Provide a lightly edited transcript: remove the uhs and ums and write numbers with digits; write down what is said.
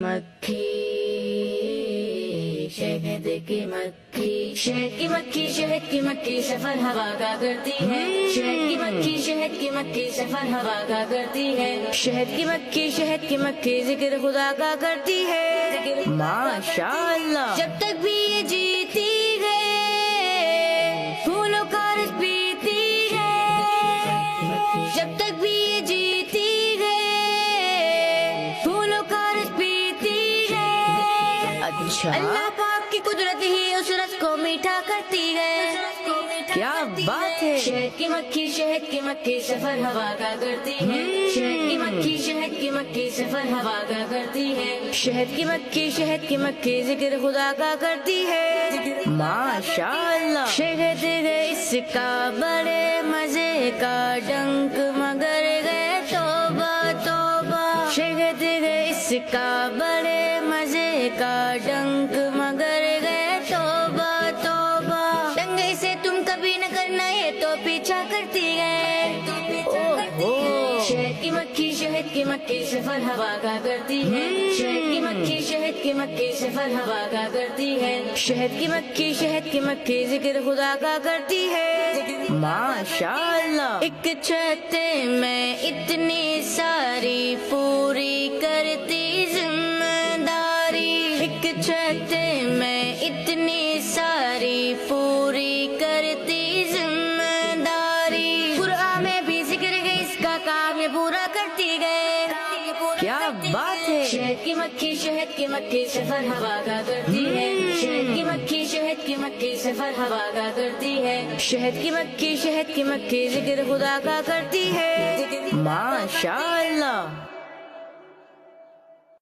مکھی شہد کی مکھی، شہد کی مکھی، شہد کی مکھی سفر ہوا کا کرتی ہے، شہد کی مکھی، شہد کی مکھی سفر ہوا کا کرتی ہے، شہد کی مکھی، شہد کی مکھی ذکر خدا کا کرتی ہے، ماشاء اللہ۔ جب تک بھی یہ جیتی ہے پھولوں کا رس پیتی ہے، جب تک بھی یہ جیتی ہے پھولوں کا رس پیتی ہے، اچھا اللہ پاک کی قدرت ہی اس رس کو میٹھا کرتی ہے، کیا بات ہے۔ شہد کی مکھی، شہد کی مکھی سفر ہوا کا کرتی ہے، شہد کی مکھی، شہد کی مکھی سفر ہوا کا کرتی ہے، شہد کی مکھی، شہد کی مکھی ذکر خدا کا کرتی ہے، ماشاء اللہ۔ شہد ہے اس کا بڑے مزے کا ڈنک مگر گئے توبہ توبہ، شہد ہے اس کا بڑے مزے کا ڈنک مگر گئے توبہ توبہ، ڈنگے سے تم کبھی نہ کرنا یہ تو پیچھا کرتی ہے، شہد کی مکھی، شہد کی مکھی سفر ہوا کا کرتی ہے، شہد کی مکھی، شہد کی مکھی سفر ہوا کا کرتی ہے، شہد کی مکھی، شہد کی مکھی ذکر خدا کا کرتی ہے، ماشاء اللہ۔ ایک چھت میں اتنی ساری پوری کرتی ذمہ داری، ایک چھت میں اتنی ساری پوری کرتی ذمہ داری، قرآن میں بھی ذکر ہے اس کا کام یہ پورا کرتی گئے، کیا بات ہے۔ شہد کی مکھی، شہد کی مکھی سفر ہوا کا کرتی ہے، شہد کی مکھی، شہد کی مکھی سفر ہوا کا کرتی ہے، شہد کی مکھی، شہد کی مکھی ذکر خدا کا کرتی ہے، ماشاء اللہ۔